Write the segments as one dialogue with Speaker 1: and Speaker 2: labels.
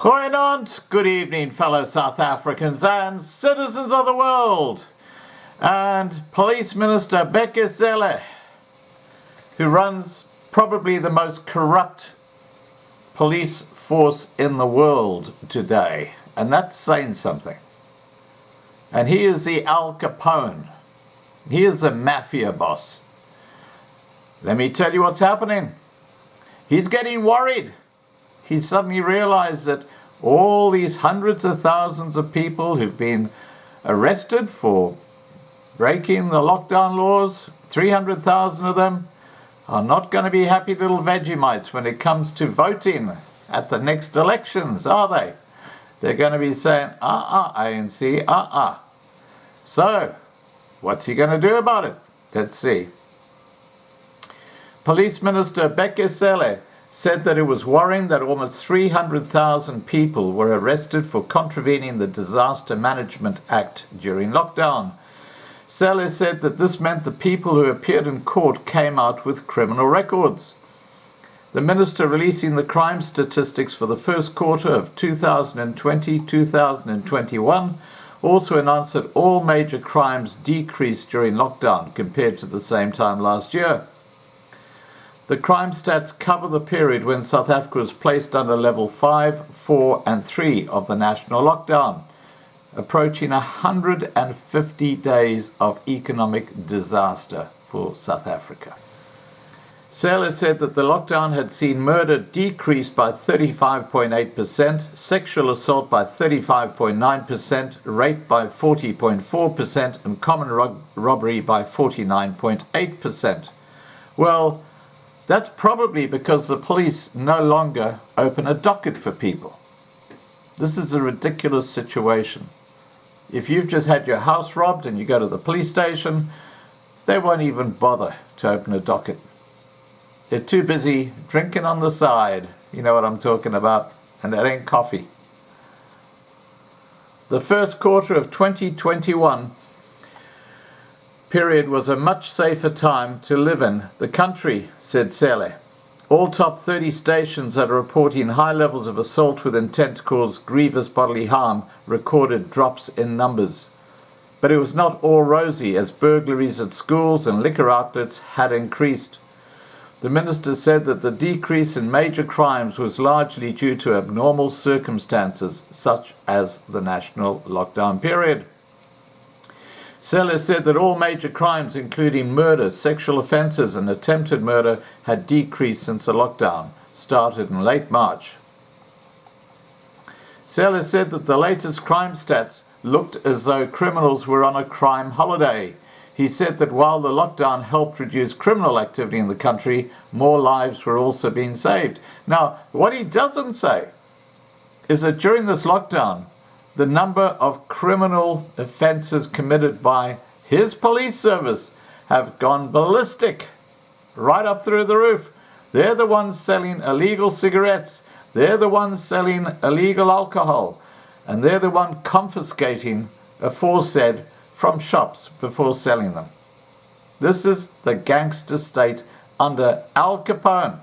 Speaker 1: Goeienaand, good evening, fellow South Africans and citizens of the world, and Police Minister Bheki Cele, who runs probably the most corrupt police force in the world today, and that's saying something. And he is the Al Capone. He is the Mafia boss. Let me tell you what's happening. He's getting worried. He suddenly realized that all these hundreds of thousands of people who've been arrested for breaking the lockdown laws, 300,000 of them, are not going to be happy little Vegemites when it comes to voting at the next elections, are they? They're going to be saying, ANC, So, what's he going to do about it? Let's see. Police Minister Bheki Cele said that it was worrying that almost 300,000 people were arrested for contravening the Disaster Management Act during lockdown. Cele said that this meant the people who appeared in court came out with criminal records. The minister, releasing the crime statistics for the first quarter of 2020-2021, also announced that all major crimes decreased during lockdown compared to the same time last year. The crime stats cover the period when South Africa was placed under level 5, 4 and 3 of the national lockdown, approaching 150 days of economic disaster for South Africa. Cele said that the lockdown had seen murder decrease by 35.8%, sexual assault by 35.9%, rape by 40.4% and common robbery by 49.8%. Well, that's probably because the police no longer open a docket for people. This is a ridiculous situation. If you've just had your house robbed and you go to the police station, they won't even bother to open a docket. They're too busy drinking on the side, you know what I'm talking about, and that ain't coffee. The first quarter of 2021 period was a much safer time to live in the country, said Cele. All top 30 stations that are reporting high levels of assault with intent to cause grievous bodily harm recorded drops in numbers. But it was not all rosy, as burglaries at schools and liquor outlets had increased. The minister said that the decrease in major crimes was largely due to abnormal circumstances, such as the national lockdown period. Cele said that all major crimes, including murder, sexual offences and attempted murder, had decreased since the lockdown started in late March. Cele said that the latest crime stats looked as though criminals were on a crime holiday. He said that while the lockdown helped reduce criminal activity in the country, more lives were also being saved. Now, what he doesn't say is that during this lockdown, the number of criminal offences committed by his police service have gone ballistic, right up through the roof. They're the ones selling illegal cigarettes, they're the ones selling illegal alcohol, and they're the one confiscating aforesaid from shops before selling them. This is the gangster state under Al Capone,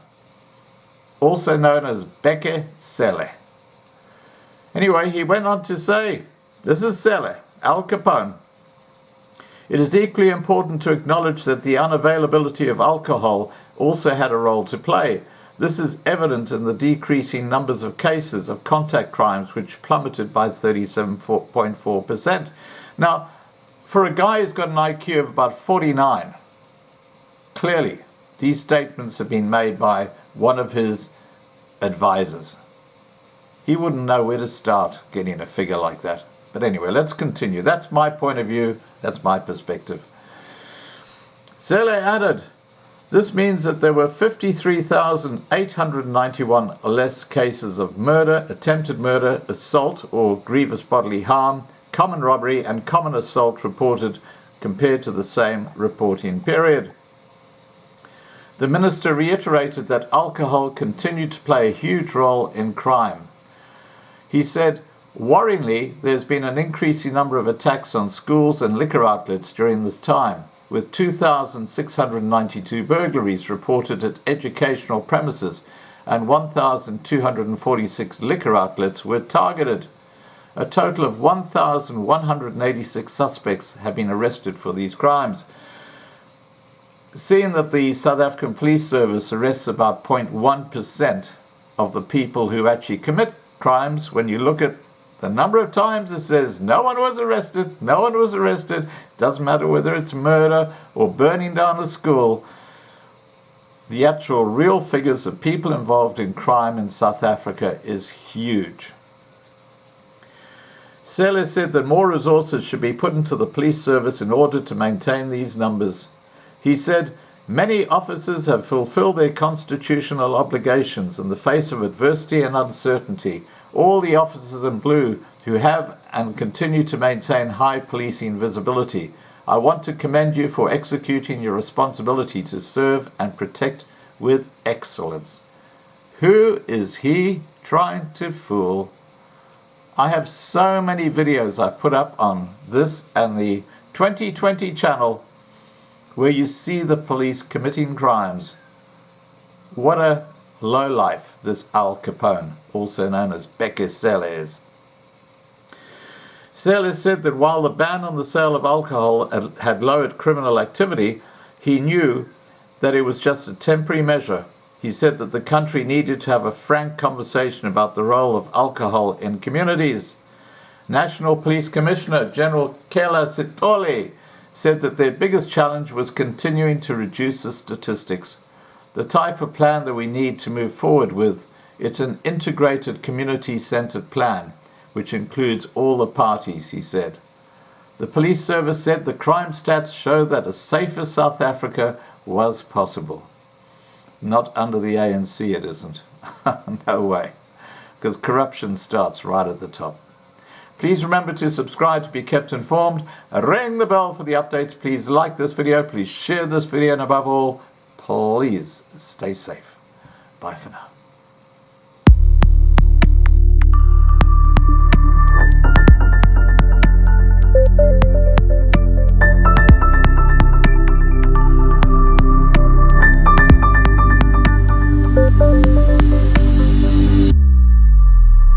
Speaker 1: also known as Bheki Cele. Anyway, he went on to say, this is Cele, Al Capone. It is equally important to acknowledge that the unavailability of alcohol also had a role to play. This is evident in the decreasing numbers of cases of contact crimes, which plummeted by 37.4%. Now, for a guy who's got an IQ of about 49, clearly these statements have been made by one of his advisors. He wouldn't know where to start getting a figure like that. But anyway, let's continue. That's my point of view. That's my perspective. Cele added, this means that there were 53,891 less cases of murder, attempted murder, assault or grievous bodily harm, common robbery and common assault reported compared to the same reporting period. The minister reiterated that alcohol continued to play a huge role in crime. He said, worryingly, there's been an increasing number of attacks on schools and liquor outlets during this time, with 2,692 burglaries reported at educational premises, and 1,246 liquor outlets were targeted. A total of 1,186 suspects have been arrested for these crimes. Seeing that the South African Police Service arrests about 0.1% of the people who actually commit crimes, when you look at the number of times it says no one was arrested, no one was arrested, doesn't matter whether it's murder or burning down a school, the actual real figures of people involved in crime in South Africa is huge. Cele said that more resources should be put into the police service in order to maintain these numbers. He said, "Many officers have fulfilled their constitutional obligations in the face of adversity and uncertainty. All the officers in blue who have and continue to maintain high policing visibility. I want to commend you for executing your responsibility to serve and protect with excellence." Who is he trying to fool? I have so many videos I've put up on this and the 2020 channel where you see the police committing crimes. What a lowlife this Al Capone, also known as Bheki Cele, is. Cele said that while the ban on the sale of alcohol had lowered criminal activity, he knew that it was just a temporary measure. He said that the country needed to have a frank conversation about the role of alcohol in communities. National Police Commissioner General Bheki Cele said that their biggest challenge was continuing to reduce the statistics. The type of plan that we need to move forward with, it's an integrated community-centered plan, which includes all the parties, he said. The police service said the crime stats show that a safer South Africa was possible. Not under the ANC it isn't. No way. Because corruption starts right at the top. Please remember to subscribe to be kept informed. Ring the bell for the updates. Please like this video. Please share this video. And above all, please stay safe. Bye for now.